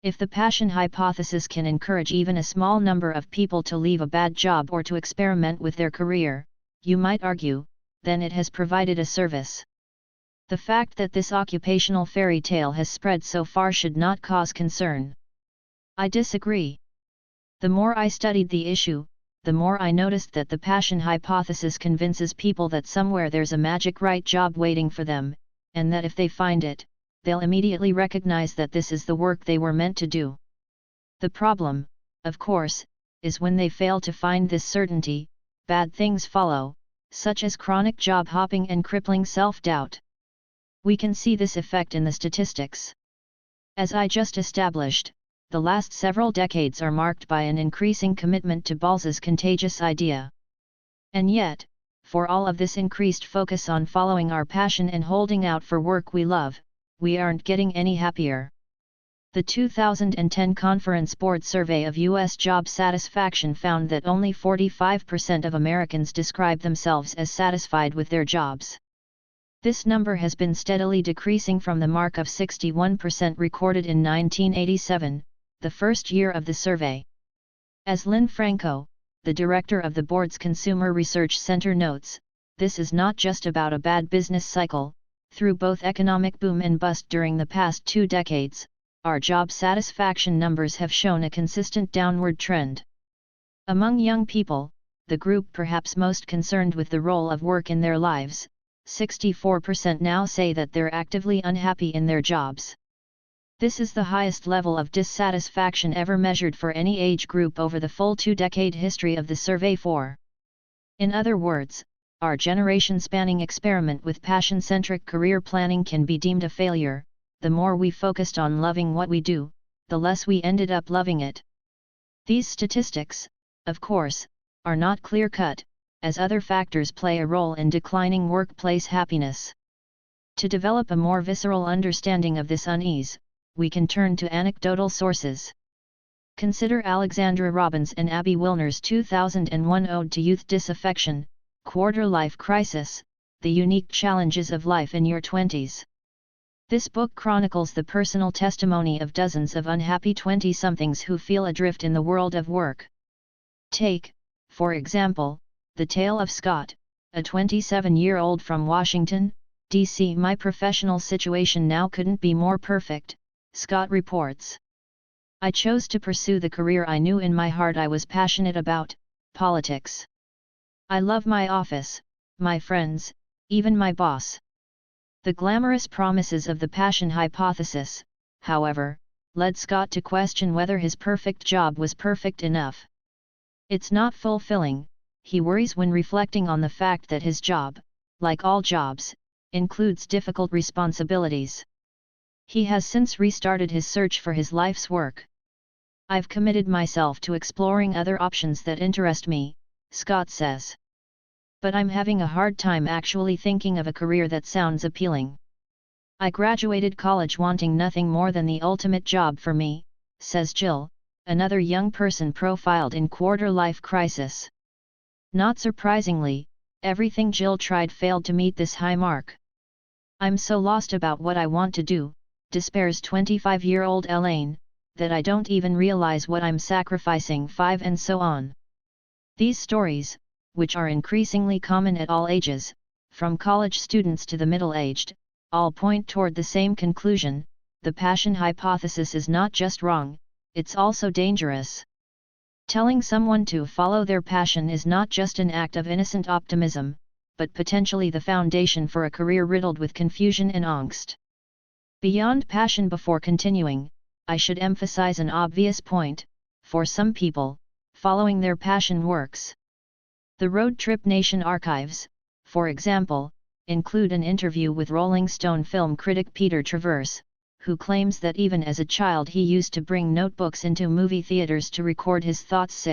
If the passion hypothesis can encourage even a small number of people to leave a bad job or to experiment with their career, you might argue, then it has provided a service. The fact that this occupational fairy tale has spread so far should not cause concern. I disagree. The more I studied the issue, the more I noticed that the passion hypothesis convinces people that somewhere there's a magic right job waiting for them, and that if they find it, they'll immediately recognize that this is the work they were meant to do. The problem, of course, is when they fail to find this certainty, bad things follow, such as chronic job hopping and crippling self-doubt. We can see this effect in the statistics. As I just established, the last several decades are marked by an increasing commitment to Balls's contagious idea. And yet, for all of this increased focus on following our passion and holding out for work we love, we aren't getting any happier. The 2010 Conference Board survey of U.S. job satisfaction found that only 45% of Americans describe themselves as satisfied with their jobs. This number has been steadily decreasing from the mark of 61% recorded in 1987, the first year of the survey. As Lynn Franco, the director of the board's Consumer Research Center notes, this is not just about a bad business cycle. Through both economic boom and bust during the past 2 decades, our job satisfaction numbers have shown a consistent downward trend. Among young people, the group perhaps most concerned with the role of work in their lives, 64% now say that they're actively unhappy in their jobs. This is the highest level of dissatisfaction ever measured for any age group over the full 2-decade history of the survey. In other words, our generation-spanning experiment with passion-centric career planning can be deemed a failure. The more we focused on loving what we do, the less we ended up loving it. These statistics, of course, are not clear-cut, as other factors play a role in declining workplace happiness. To develop a more visceral understanding of this unease, we can turn to anecdotal sources. Consider Alexandra Robbins and Abby Wilner's 2001 Ode to Youth Disaffection, Quarter-Life Crisis, The Unique Challenges of Life in Your 20s. This book chronicles the personal testimony of dozens of unhappy 20-somethings who feel adrift in the world of work. Take, for example, the tale of Scott, a 27-year-old from Washington, D.C. My professional situation now couldn't be more perfect, Scott reports. I chose to pursue the career I knew in my heart I was passionate about, politics. I love my office, my friends, even my boss. The glamorous promises of the passion hypothesis, however, led Scott to question whether his perfect job was perfect enough. It's not fulfilling, he worries when reflecting on the fact that his job, like all jobs, includes difficult responsibilities. He has since restarted his search for his life's work. I've committed myself to exploring other options that interest me, Scott says. But I'm having a hard time actually thinking of a career that sounds appealing. I graduated college wanting nothing more than the ultimate job for me, says Jill, another young person profiled in Quarter-Life Crisis. Not surprisingly, everything Jill tried failed to meet this high mark. I'm so lost about what I want to do, despairs 25-year-old Elaine, that I don't even realize what I'm sacrificing. And so on. These stories, which are increasingly common at all ages, from college students to the middle-aged, all point toward the same conclusion: the passion hypothesis is not just wrong, it's also dangerous. Telling someone to follow their passion is not just an act of innocent optimism, but potentially the foundation for a career riddled with confusion and angst. Beyond passion, before continuing, I should emphasize an obvious point: for some people, following their passion works. The Road Trip Nation archives, for example, include an interview with Rolling Stone film critic Peter Travers, who claims that even as a child he used to bring notebooks into movie theaters to record his thoughts.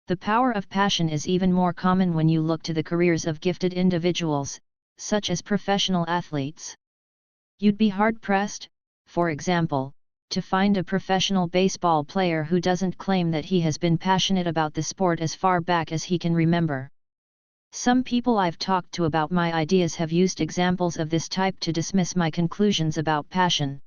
The power of passion is even more common when you look to the careers of gifted individuals, such as professional athletes. You'd be hard-pressed, for example, to find a professional baseball player who doesn't claim that he has been passionate about the sport as far back as he can remember. Some people I've talked to about my ideas have used examples of this type to dismiss my conclusions about passion.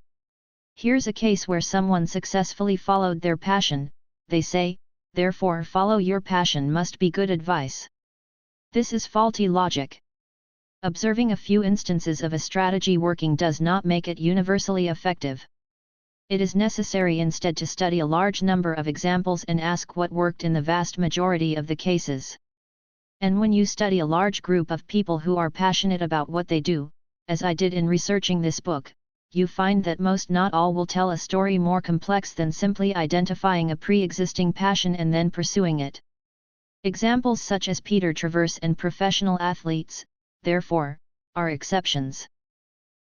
Here's a case where someone successfully followed their passion. They say, therefore follow your passion must be good advice. This is faulty logic. Observing a few instances of a strategy working does not make it universally effective. It is necessary instead to study a large number of examples and ask what worked in the vast majority of the cases. And when you study a large group of people who are passionate about what they do, as I did in researching this book, you find that most, not all, will tell a story more complex than simply identifying a pre-existing passion and then pursuing it. Examples such as Peter Travers and professional athletes, therefore, are exceptions.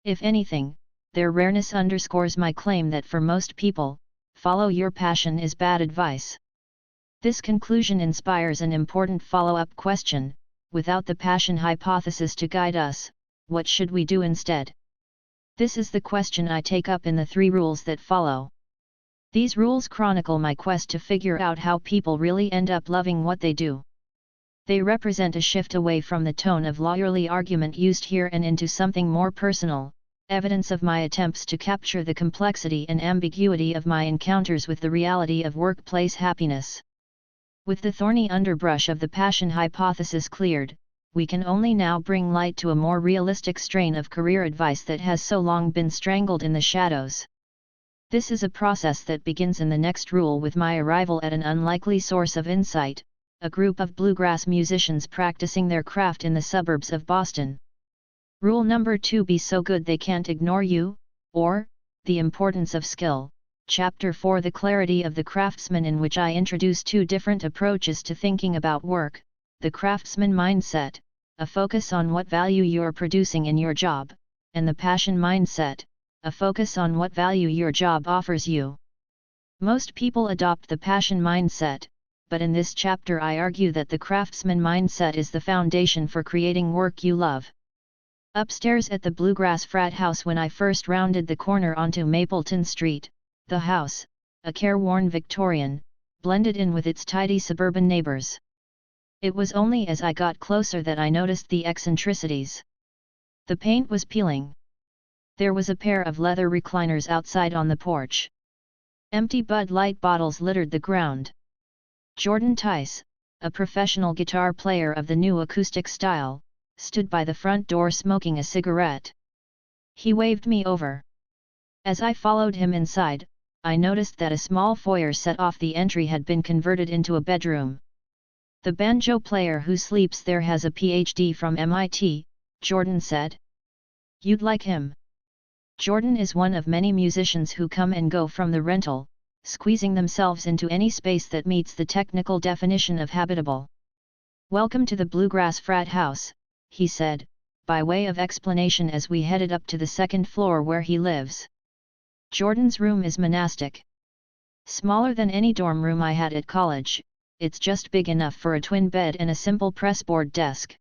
If anything, their rareness underscores my claim that for most people, follow your passion is bad advice. This conclusion inspires an important follow-up question: without the passion hypothesis to guide us, what should we do instead? This is the question I take up in the 3 rules that follow. These rules chronicle my quest to figure out how people really end up loving what they do. They represent a shift away from the tone of lawyerly argument used here and into something more personal, evidence of my attempts to capture the complexity and ambiguity of my encounters with the reality of workplace happiness. With the thorny underbrush of the passion hypothesis cleared, we can only now bring light to a more realistic strain of career advice that has so long been strangled in the shadows. This is a process that begins in the next rule with my arrival at an unlikely source of insight, a group of bluegrass musicians practicing their craft in the suburbs of Boston. Rule number 2: be so good they can't ignore you, or, the importance of skill. Chapter 4: The clarity of the craftsman, in which I introduce 2 different approaches to thinking about work: the craftsman mindset, a focus on what value you're producing in your job, and the passion mindset, a focus on what value your job offers you. Most people adopt the passion mindset, but in this chapter I argue that the craftsman mindset is the foundation for creating work you love. Upstairs at the Bluegrass frat house, when I first rounded the corner onto Mapleton Street, the house, a careworn Victorian, blended in with its tidy suburban neighbors. It was only as I got closer that I noticed the eccentricities. The paint was peeling. There was a pair of leather recliners outside on the porch. Empty Bud Light bottles littered the ground. Jordan Tice, a professional guitar player of the new acoustic style, stood by the front door smoking a cigarette. He waved me over. As I followed him inside, I noticed that a small foyer set off the entry had been converted into a bedroom. "The banjo player who sleeps there has a PhD from MIT, Jordan said. "You'd like him." Jordan is one of many musicians who come and go from the rental, squeezing themselves into any space that meets the technical definition of habitable. "Welcome to the Bluegrass frat house," he said, by way of explanation as we headed up to the 2nd floor where he lives. Jordan's room is monastic. Smaller than any dorm room I had at college, it's just big enough for a twin bed and a simple pressboard desk.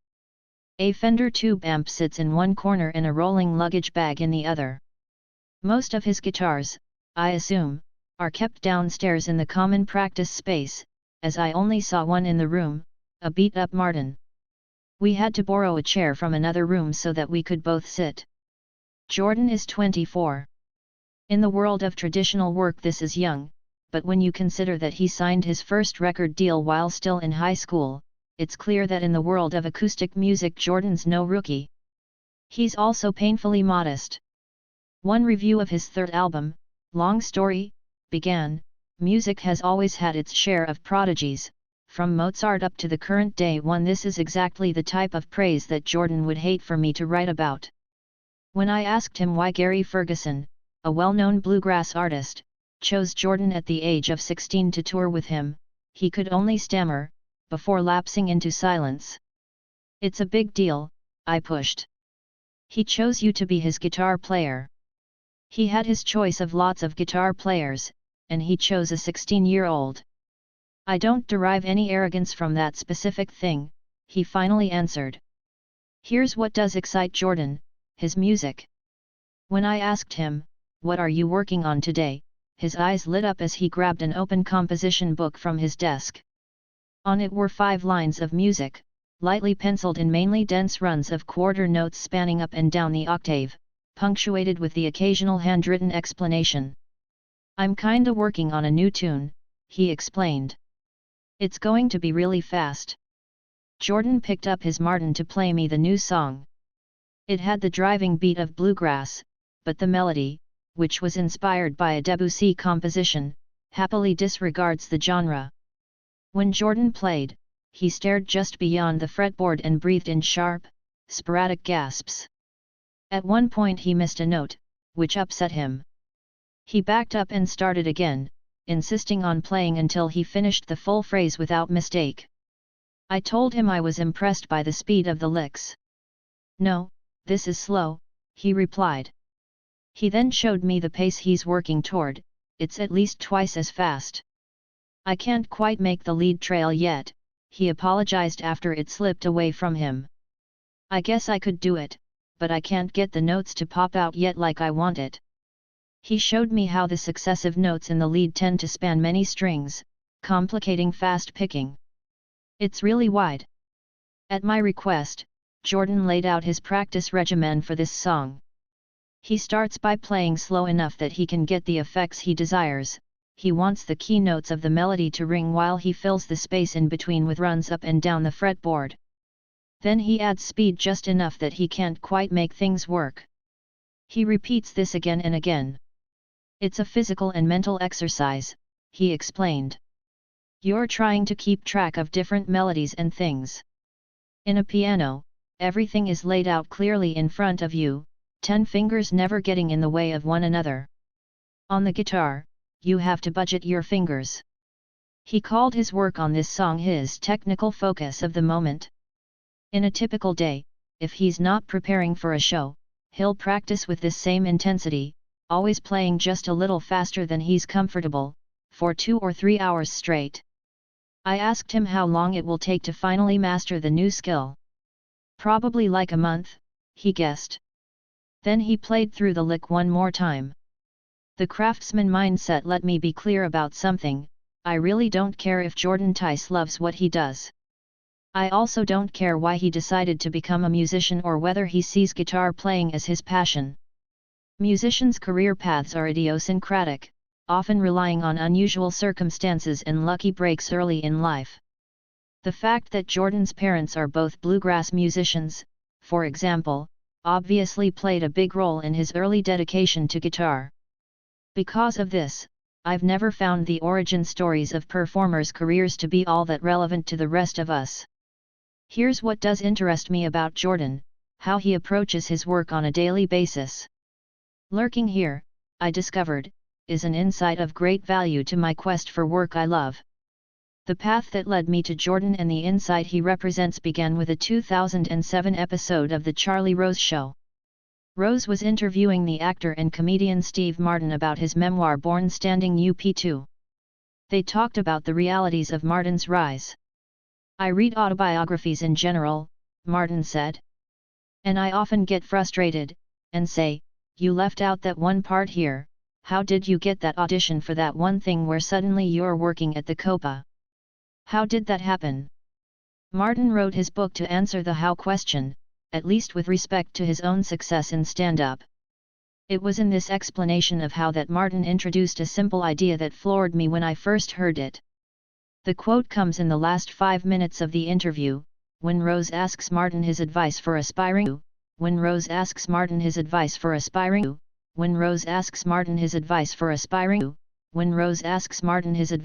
A Fender tube amp sits in one corner and a rolling luggage bag in the other. Most of his guitars, I assume, are kept downstairs in the common practice space, as I only saw one in the room, a beat-up Martin. We had to borrow a chair from another room so that we could both sit. Jordan is 24. In the world of traditional work this is young, but when you consider that he signed his first record deal while still in high school, it's clear that in the world of acoustic music Jordan's no rookie. He's also painfully modest. One review of his 3rd album, Long Story, began, "Music has always had its share of prodigies, from Mozart up to the current day one." This is exactly the type of praise that Jordan would hate for me to write about. When I asked him why Gary Ferguson, a well-known bluegrass artist, chose Jordan at the age of 16 to tour with him, he could only stammer, before lapsing into silence. "It's a big deal," I pushed. "He chose you to be his guitar player. He had his choice of lots of guitar players, and he chose a 16-year-old. I don't derive any arrogance from that specific thing," he finally answered. Here's what does excite Jordan: his music. When I asked him, "What are you working on today?" his eyes lit up as he grabbed an open composition book from his desk. On it were 5 lines of music, lightly penciled in mainly dense runs of quarter notes spanning up and down the octave, punctuated with the occasional handwritten explanation. "I'm kinda working on a new tune," he explained. "It's going to be really fast." Jordan picked up his Martin to play me the new song. It had the driving beat of bluegrass, but the melody, which was inspired by a Debussy composition, happily disregards the genre. When Jordan played, he stared just beyond the fretboard and breathed in sharp, sporadic gasps. At one point he missed a note, which upset him. He backed up and started again, insisting on playing until he finished the full phrase without mistake. I told him I was impressed by the speed of the licks. "No, this is slow," he replied. He then showed me the pace he's working toward, it's at least twice as fast. I can't quite make the lead trail yet, he apologized after it slipped away from him. I guess I could do it, but I can't get the notes to pop out yet like I want it. He showed me how the successive notes in the lead tend to span many strings, complicating fast picking. It's really wide. At my request, Jordan laid out his practice regimen for this song. He starts by playing slow enough that he can get the effects he desires. He wants the key notes of the melody to ring while he fills the space in between with runs up and down the fretboard. Then he adds speed just enough that he can't quite make things work. He repeats this again and again. It's a physical and mental exercise, he explained. You're trying to keep track of different melodies and things. In a piano, everything is laid out clearly in front of you, 10 fingers never getting in the way of one another. On the guitar, you have to budget your fingers. He called his work on this song his technical focus of the moment. In a typical day, if he's not preparing for a show, he'll practice with this same intensity, always playing just a little faster than he's comfortable, for 2 or 3 hours straight. I asked him how long it will take to finally master the new skill. Probably like a month, he guessed. Then he played through the lick one more time. The craftsman mindset let me be clear about something: I really don't care if Jordan Tice loves what he does. I also don't care why he decided to become a musician or whether he sees guitar playing as his passion. Musicians' career paths are idiosyncratic, often relying on unusual circumstances and lucky breaks early in life. The fact that Jordan's parents are both bluegrass musicians, for example, obviously played a big role in his early dedication to guitar. Because of this, I've never found the origin stories of performers' careers to be all that relevant to the rest of us. Here's what does interest me about Jordan: how he approaches his work on a daily basis. Lurking here, I discovered, is an insight of great value to my quest for work I love. The path that led me to Jordan and the insight he represents began with a 2007 episode of The Charlie Rose Show. Rose was interviewing the actor and comedian Steve Martin about his memoir Born Standing UP2. They talked about the realities of Martin's rise. I read autobiographies in general, Martin said. And I often get frustrated, and say, you left out that one part here, how did you get that audition for that one thing where suddenly you're working at the Copa? How did that happen? Martin wrote his book to answer the how question, at least with respect to his own success in stand-up. It was in this explanation of how that Martin introduced a simple idea that floored me when I first heard it. The quote comes in the last 5 minutes of the interview, when Rose asks Martin his advice for aspiring. When Rose asks Martin his advice for aspiring. When Rose asks Martin his advice for aspiring. When Rose asks Martin his advice